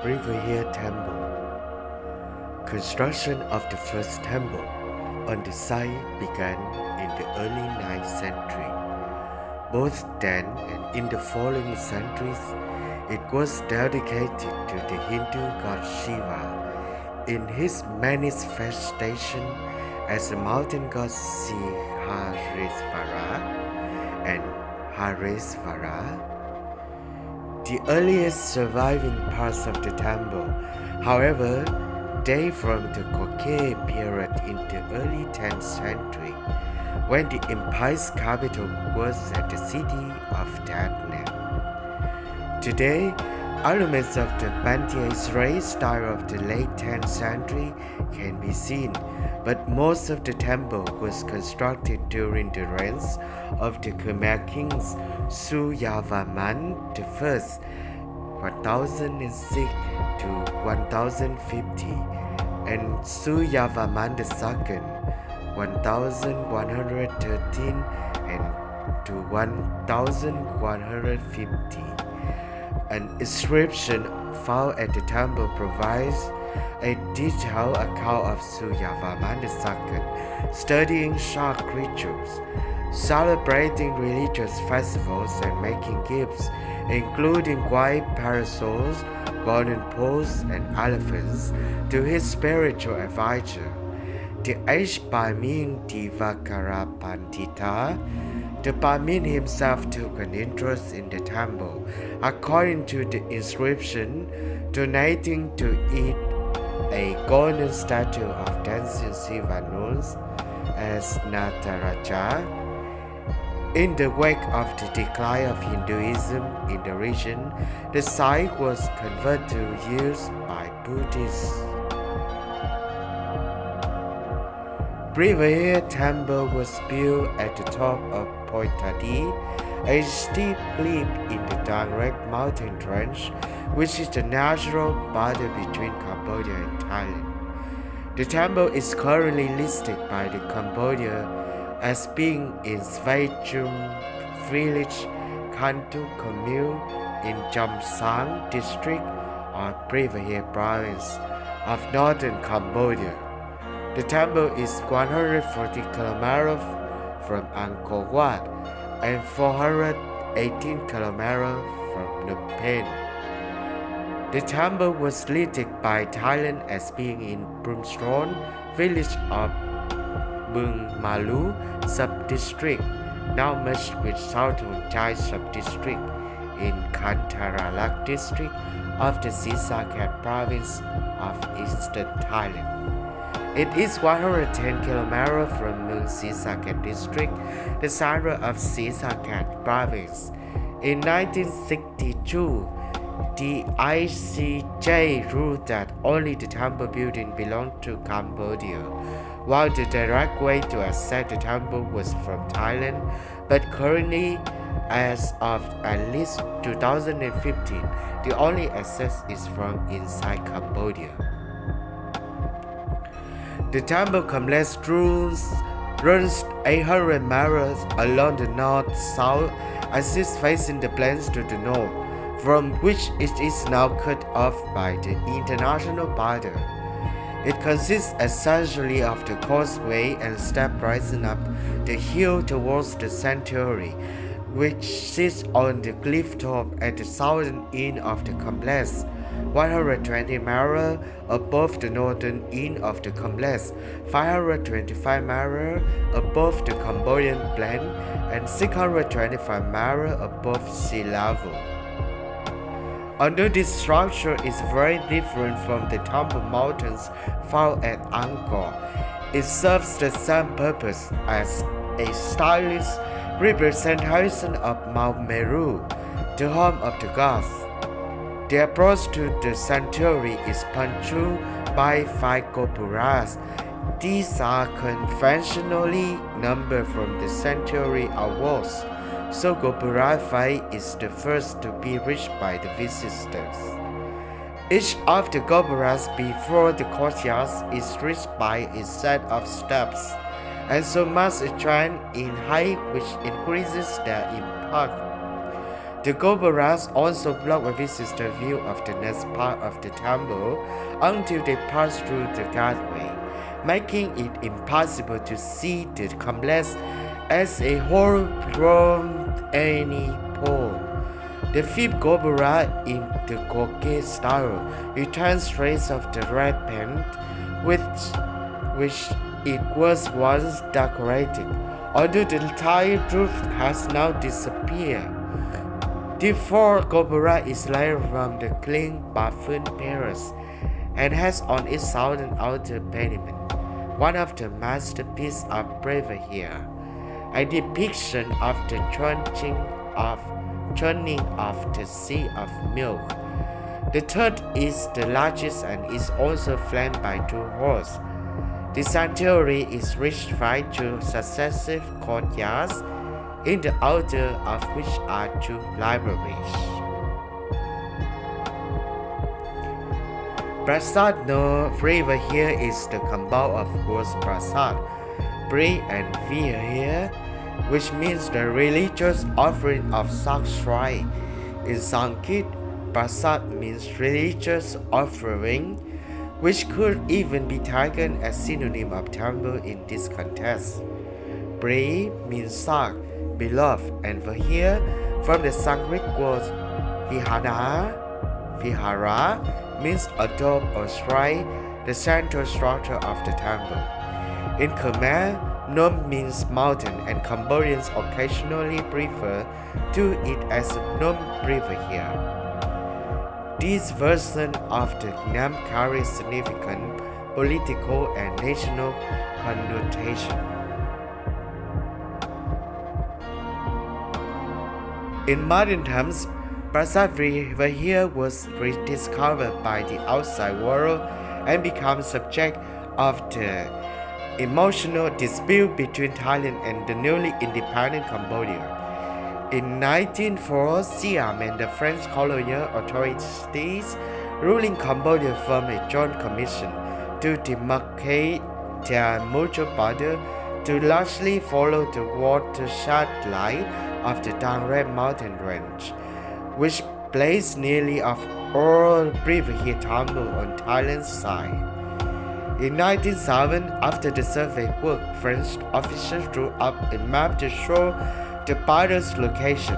Preah Vihear Temple. Construction of the first temple on the site began in the early 9th century. Both then and in the following centuries, it was dedicated to the Hindu god Shiva in his manifestation as the mountain god Siharisvara and Harisvara. The earliest surviving parts of the temple, however, date from the Khmer period in the early 10th century, when the empire's capital was at the city of that name. Today, elements of the Bantier style of the late 10th century can be seen, but most of the temple was constructed during the reigns of the Khmer kings Suryavarman I, 1006 to 1050, and Suryavarman II, 1113 and to 1150. An inscription found at the temple provides a detailed account of Suryavarman II studying shark creatures, celebrating religious festivals and making gifts, including white parasols, golden poles, and elephants, to his spiritual advisor, the aged Brahmin Divakara Pandita. The Brahmin himself took an interest in the temple, according to the inscription, donating to it a golden statue of dancing Shiva known as Nataraja. In the wake of the decline of Hinduism in the region, the site was converted to use by Buddhists. Preah Vihear Temple was built at the top of Poitadi, a steep cliff in the Dângrêk mountain range, which is the natural border between Cambodia and Thailand. The temple is currently listed by the Cambodia as being in Svachum village, Kantu commune in Jamsang district of Preah Vihear province of northern Cambodia. The temple is 140 km from Angkor Wat and 418 km from Phnom Penh. The temple was listed by Thailand as being in Brumstron village of Bung Malu sub-district, now merged with Southern Thai sub-district in Kantaralak district of the Sisaket province of eastern Thailand. It is 110 km from Mung Sisaket district, the center of Sisaket province. In 1962, the ICJ ruled that only the temple building belonged to Cambodia, while the direct way to access the temple was from Thailand, but currently, as of at least 2015, the only access is from inside Cambodia. The temple complex runs 800 miles along the north-south axis facing the plains to the north, from which it is now cut off by the international border. It consists essentially of the causeway and step rising up the hill towards the sanctuary, which sits on the cliff top at the southern end of the complex, 120 miles above the northern end of the complex, 525 miles above the Cambodian plain, and 625 miles above sea level. Although this structure is very different from the temple mountains found at Angkor, it serves the same purpose as a stylish representation of Mount Meru, the home of the gods. The approach to the sanctuary is punctured by 5 gopuras. These are conventionally numbered from the sanctuary outwards, so Gopura 5 is the first to be reached by the visitors. Each of the gopuras before the courtyard is reached by a set of steps, and so must a trend in height which increases their impact. The Gobaras also block a visitor view of the next part of the temple until they pass through the gateway, making it impossible to see the complex as a whole from any pole. The fifth Gobara in the Gorge style returns traces of the red paint with which it was once decorated, although the entire roof has now disappeared. The fourth Gobara is layered from the clean Bafun pillars and has on its southern outer pediment one of the masterpieces of Preah Vihear, a depiction of the churning of the sea of milk. The third is the largest and is also flanked by two halls. The sanctuary is reached by two successive courtyards, in the outer of which are two libraries. Prasat Preah Vihear is the compound of words Prasat Preah and Vihear, which means the religious offering of sacrifice. In Sanskrit, Prasat means religious offering, which could even be taken as synonym of temple in this context. Preah means sak, beloved, and Vihear from the Sanskrit word Vihara means a dome or shrine, the central structure of the temple. In Khmer, Nom means mountain, and Cambodians occasionally refer to it as Nom Preah Vihear. This version of the name carries significant political and national connotation. In modern times, Prasat Preah Vihear was rediscovered by the outside world and became subject of the emotional dispute between Thailand and the newly independent Cambodia. In 1904, Siam and the French colonial authorities ruling Cambodia formed a joint commission to demarcate their mutual border to largely follow the watershed line of the Dângrêk mountain range, which placed nearly of all Preah Vihear Temple on Thailand's side. In 1907, after the survey work, French officials drew up a map to show the border's location.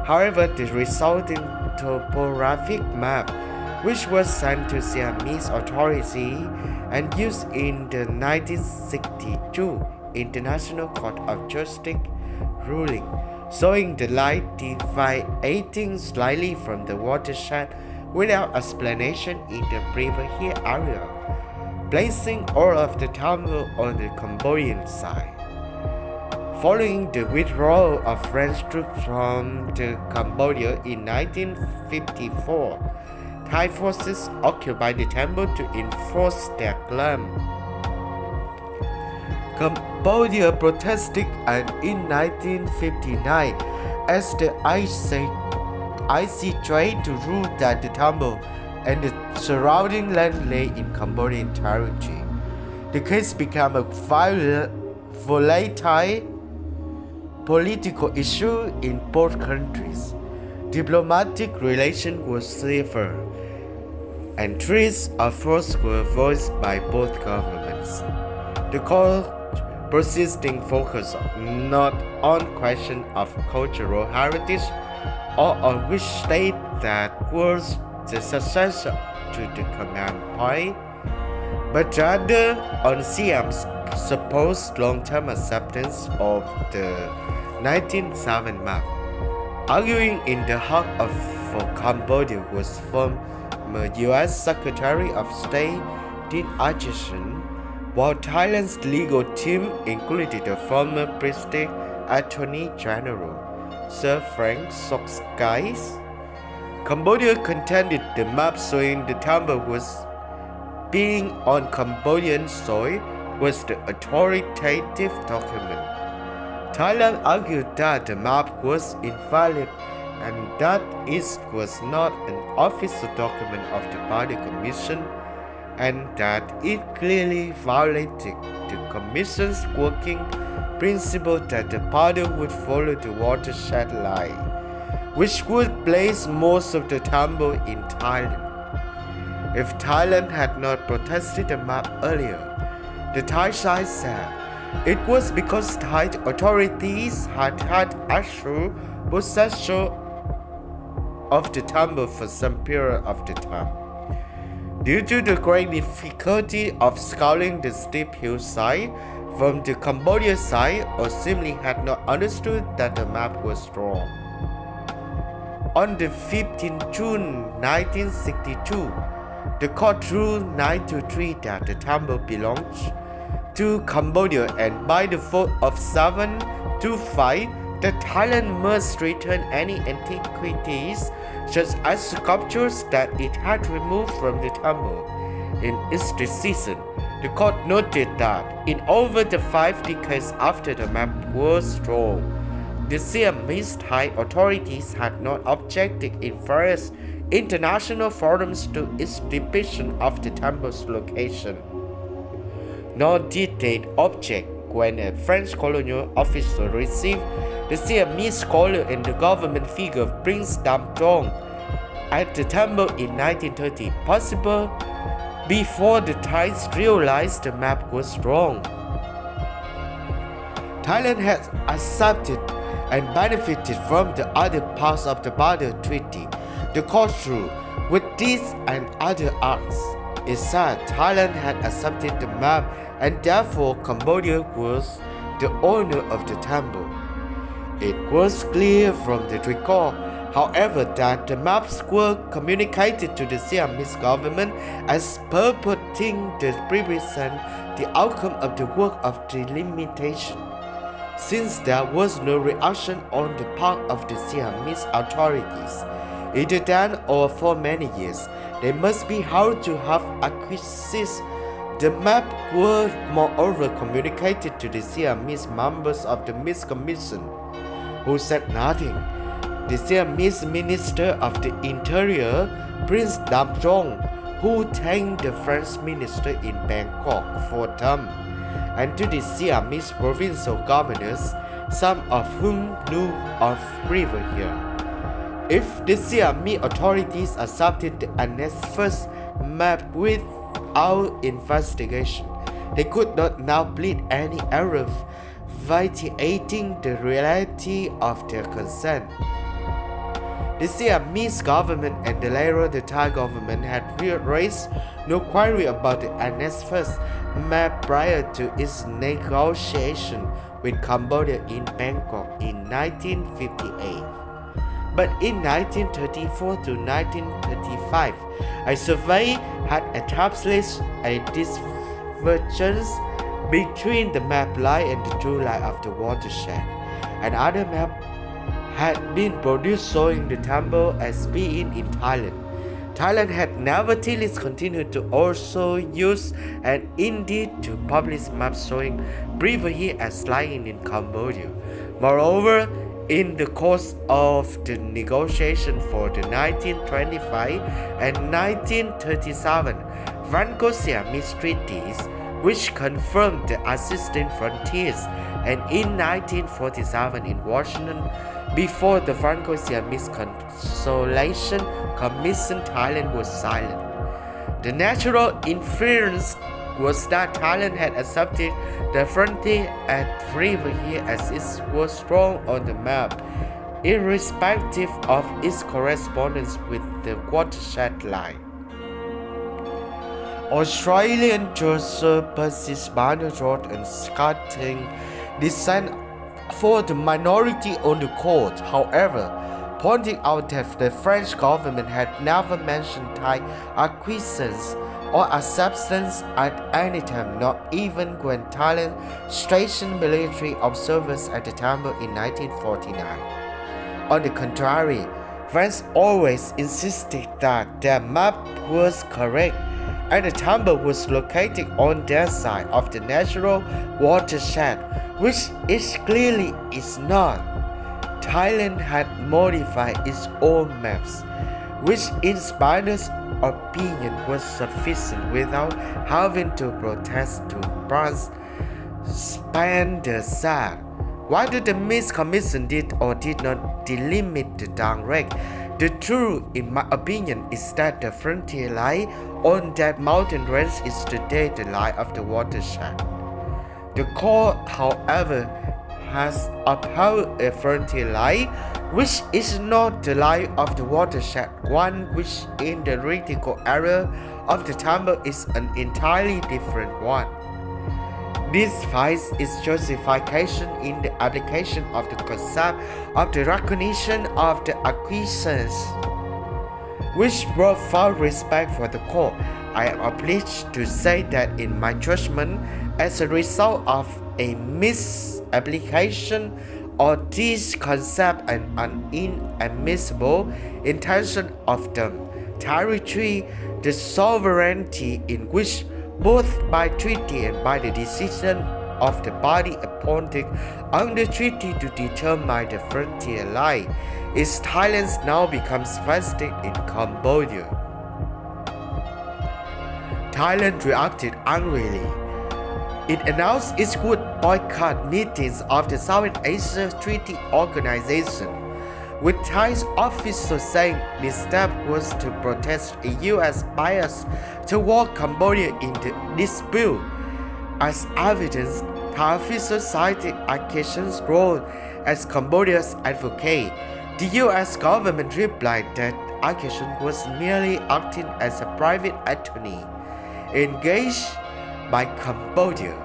However, the resulting topographic map, which was sent to Siamese authority and used in the 1962 International Court of Justice ruling, showing the line deviating slightly from the watershed without explanation in the Preah Vihear area, placing all of the temple on the Cambodian side. Following the withdrawal of French troops from Cambodia in 1954, Thai forces occupied the temple to enforce their claim. Cambodia protested, and in 1959, asked the ICJ to rule that the temple and the surrounding land lay in Cambodian territory. The case became a volatile political issue in both countries. Diplomatic relations were severed, and threats of force were voiced by both governments. The court persisting focus not on question of cultural heritage or on which state that was the successor to the Khmer Empire, but rather on Siam's supposed long-term acceptance of the 1907 map. Arguing in the heart of for Cambodia was former U.S. Secretary of State Dean Acheson, while Thailand's legal team included the former British Attorney General Sir Frank Sockais. Cambodia contended the map showing the temple was being on Cambodian soil was the authoritative document. Thailand argued that the map was invalid and that it was not an official document of the Border Commission, and that it clearly violated the Commission's working principle that the border would follow the watershed line. which would place most of the temple in Thailand. If Thailand had not protested the map earlier, the Thai side said it was because Thai authorities had had actual possession of the temple for some period of the time. Due to the great difficulty of scaling the steep hillside from the Cambodia side, or simply had not understood that the map was wrong. On the 15th June 1962, the court ruled 9-3 that the temple belonged to Cambodia, and by the vote of 7-5, that Thailand must return any antiquities such as sculptures that it had removed from the temple. In its decision, the court noted that in over the 5 decades after the map was drawn, the Siamese Thai authorities had not objected in various international forums to its depiction of the temple's location. Nor did they object when a French colonial officer received the Siamese scholar and the government figure Prince Dam Trong at the temple in 1930, possible before the Thais realized the map was wrong. Thailand had accepted and benefited from the other parts of the Border Treaty, the court ruled. With these and other acts, it said Thailand had accepted the map and therefore Cambodia was the owner of the temple. It was clear from the record, however, that the maps were communicated to the Siamese government as purporting to represent the outcome of the work of delimitation. Since there was no reaction on the part of the Siamese authorities, either then or for many years, they must be held to have acquiesced. The map were moreover communicated to the Siamese members of the Mixed Commission, who said nothing. The Siamese Minister of the Interior, Prince Dam Trong, who thanked the French Minister in Bangkok for them, and to the Siamese provincial governors, some of whom knew of Preah Vihear. If the Siamese authorities accepted the annexed first map without investigation, they could not now plead any error vitiating the reality of their consent. The Siamese government and later the Thai government had raised no query about the annexed first map prior to its negotiation with Cambodia in Bangkok in 1958. But in 1934 to 1935, a survey had established a divergence between the map line and the true line of the watershed. Another map had been produced showing the temple as being in Thailand. Thailand had nevertheless continued to also use and indeed to publish maps showing Preah Vihear as lying in Cambodia. Moreover, in the course of the negotiation for the 1925 and 1937 Franco-Siamese treaties, which confirmed the existing frontiers, and in 1947 in Washington, before the Franco-Siamese Consolation Commission, Thailand was silent. The natural inference was that Thailand had accepted the frontier at Preah Vihear as it was drawn on the map, irrespective of its correspondence with the watershed line. Australian Joseph Percy Barner wrote on scathing dissent for the minority on the court, however, pointing out that the French government had never mentioned Thai acquiescence or acceptance at any time, not even when Thailand stationed military observers at the temple in 1949. On the contrary, France always insisted that their map was correct and the temple was located on their side of the natural watershed, which it clearly is not. Thailand had modified its own maps, which in Barner's opinion was sufficient without having to protest to France. Spender said, Whether the Mist Commission did or did not delimit the Dângrêk, the truth, in my opinion, is that the frontier line on that mountain range is today the line of the watershed. The court, however, has upheld a frontier line which is not the line of the watershed, one which in the critical area of the temple is an entirely different one. This finds its justification in the application of the concept of the recognition of the acquiescence, which brought forth respect for the court. I am obliged to say that in my judgment, as a result of a misapplication of this concept and an inadmissible intention of the territory, the sovereignty in which both by treaty and by the decision of the body appointed under treaty to determine the frontier line, is Thailand now becomes vested in Cambodia. Thailand reacted angrily. It announced it would boycott meetings of the South Asia Treaty Organization, with Thai officials saying this step was to protest a U.S. bias toward Cambodia in the dispute. As evidence, Thai officials cited Acquisition's role as Cambodia's advocate. The U.S. government replied that Acquisition was merely acting as a private attorney engaged by Cambodia.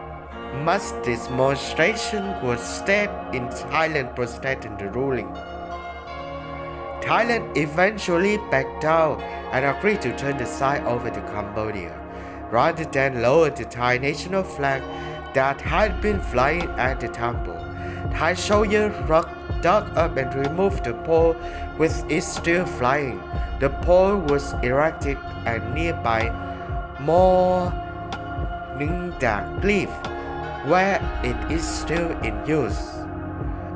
Much demonstration was staged in Thailand protesting the ruling. Thailand eventually backed down and agreed to turn the site over to Cambodia, rather than lower the Thai national flag that had been flying at the temple. Thai soldiers dug up and removed the pole with it still flying. The pole was erected at nearby Mo Ningdak Cliff, where it is still in use.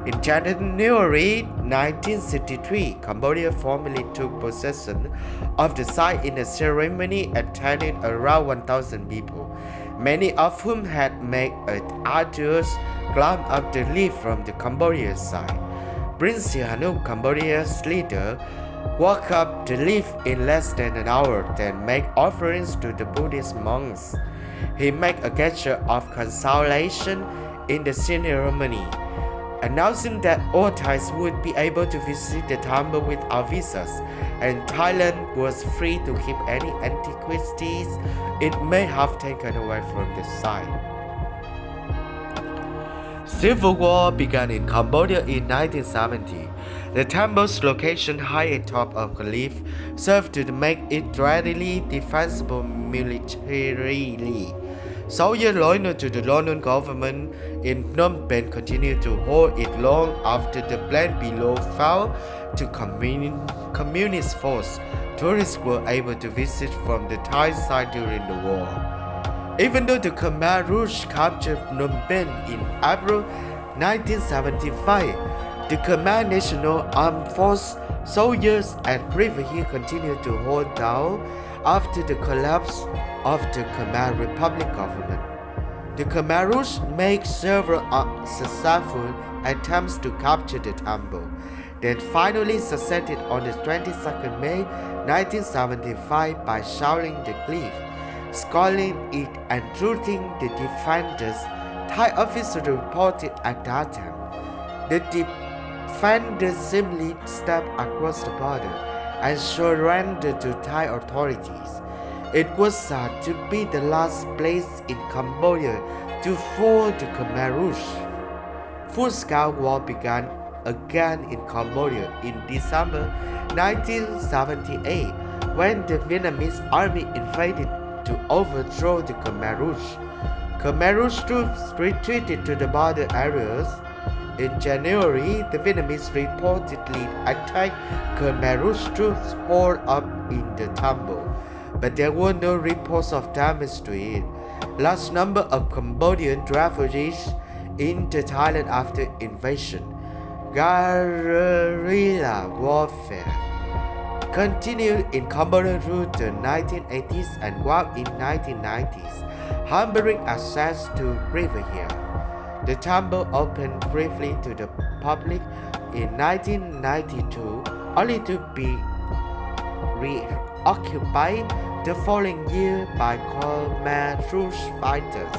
In January 1963, Cambodia formally took possession of the site in a ceremony attended around 1,000 people, many of whom had made an arduous climb up the cliff from the Cambodian side. Prince Sihanouk, Cambodia's leader, walked up the cliff in less than an hour, then made offerings to the Buddhist monks. He made a gesture of consolation in the ceremony, announcing that all Thais would be able to visit the temple without visas, and Thailand was free to keep any antiquities it may have taken away from the site. Civil war began in Cambodia in 1970. The temple's location high atop a cliff served to make it readily defensible militarily. Soldiers loyal to the London government in Phnom Penh continued to hold it long after the plan below fell to communist force. Tourists were able to visit from the Thai side during the war. Even though the Khmer Rouge captured Phnom Penh in April 1975, the Khmer National Armed Force soldiers at Preah Vihear continued to hold down after the collapse of the Khmer Republic government. The Khmer Rouge made several unsuccessful attempts to capture the temple, then finally succeeded on the 22nd May 1975 by shelling the cliff, scaling it and shooting the defenders, Thai officials reported at that time. The defenders simply stepped across the border and surrendered to Thai authorities. It was said to be the last place in Cambodia to fall the Khmer Rouge. Full-scale war began again in Cambodia in December 1978 when the Vietnamese army invaded to overthrow the Khmer Rouge. Khmer Rouge troops retreated to the border areas. In January, the Vietnamese reportedly attacked Khmer Rouge troops holed up in the temple, but there were no reports of damage to it. Large number of Cambodian refugees into Thailand after invasion. Guerrilla warfare continued in Cambodia through the 1980s and war in 1990s, hampering access to Preah Vihear. The temple opened briefly to the public in 1992, only to be reoccupied the following year by Khmer fighters.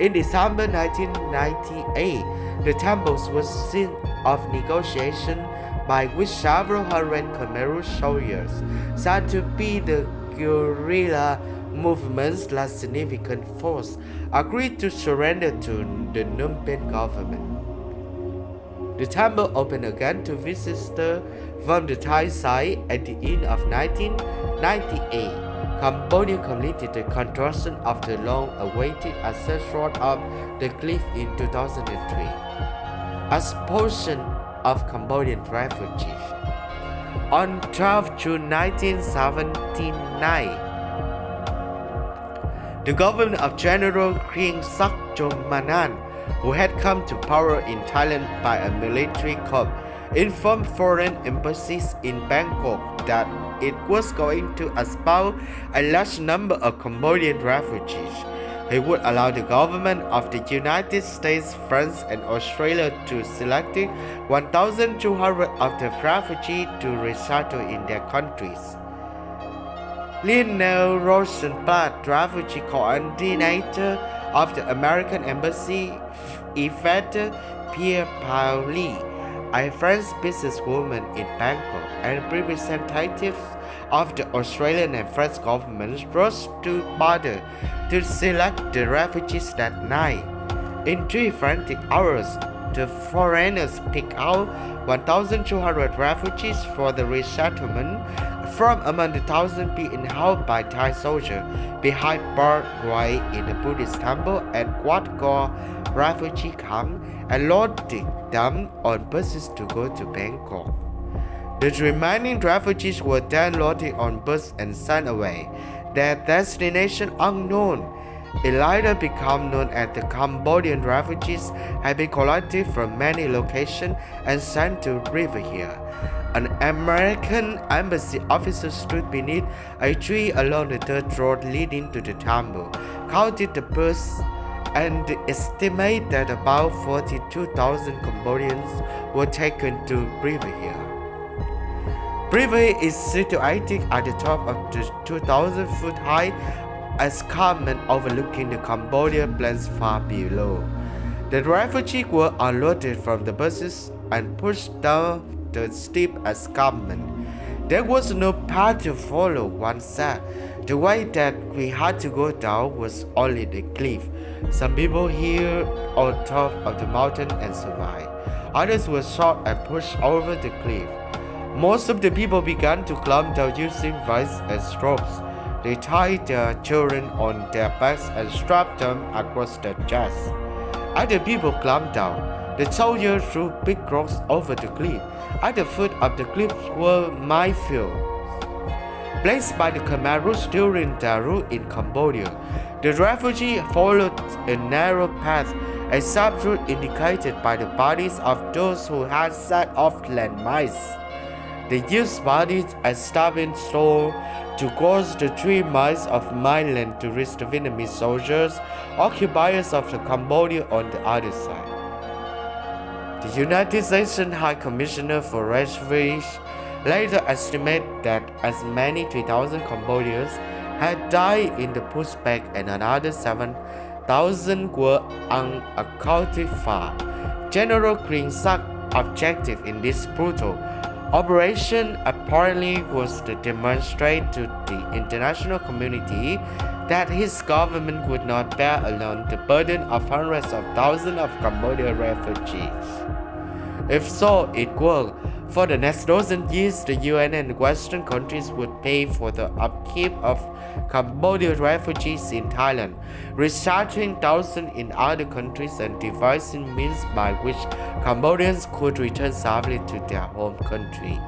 In December 1998, the temple was scene of negotiation by which several hundred Khmer soldiers, said to be the guerrilla movement's last significant force, agreed to surrender to the Phnom Penh government. The temple opened again to visitors from the Thai side at the end of 1998. Cambodia completed the construction of the long-awaited access road up the cliff in 2003. As portion of Cambodian refugees. On 12 June 1979, the government of General Krieng Sakjomanan, who had come to power in Thailand by a military coup, informed foreign embassies in Bangkok that it was going to expel a large number of Cambodian refugees. He would allow the government of the United States, France, and Australia to select 1,200 of the refugees to resettle in their countries. Lionel Rosenblatt, refugee coordinator of the American Embassy, Prasat Preah Vihear, a French businesswoman in Bangkok, and representatives of the Australian and French governments rushed to border to select the refugees that night. In 3 frantic hours, the foreigners picked out 1,200 refugees for the resettlement from among the thousands being held by Thai soldiers behind barbed wire in the Buddhist temple at Wat Gaw refugee camp and loaded them on buses to go to Bangkok. The remaining refugees were then loaded on buses and sent away, their destination unknown. It later became known as the Cambodian refugees had been collected from many locations and sent to Vihear. An American embassy officer stood beneath a tree along the third road leading to the temple, counted the birds, and estimated that about 42,000 Cambodians were taken to Vihear. Vihear is situated at the top of the 2,000-foot high escarpment overlooking the Cambodian plains far below. The refugees were unloaded from the buses and pushed down the steep escarpment. There was no path to follow, one said. The way that we had to go down was only the cliff. Some people here on top of the mountain and survived. Others were shot and pushed over the cliff. Most of the people began to climb down using vines as ropes. They tied their children on their backs and strapped them across their chests. As the people climbed down, the soldiers threw big rocks over the cliff. At the foot of the cliff were minefields placed by the Khmer during their rule in Cambodia. The refugees followed a narrow path, a sub-route indicated by the bodies of those who had set off landmines. They used bodies as stepping stones to cross the 3 miles of mainland to reach the Vietnamese soldiers, occupiers of the Cambodia on the other side. The United Nations High Commissioner for Refugees later estimated that as many 3,000 Cambodians had died in the pushback and another 7,000 were unaccounted for. General Krieng Sak's objective in this brutal operation apparently was to demonstrate to the international community that his government would not bear alone the burden of hundreds of thousands of Cambodian refugees. If so, it worked. For the next dozen years, the UN and Western countries would pay for the upkeep of Cambodian refugees in Thailand, resettling thousands in other countries and devising means by which Cambodians could return safely to their home country.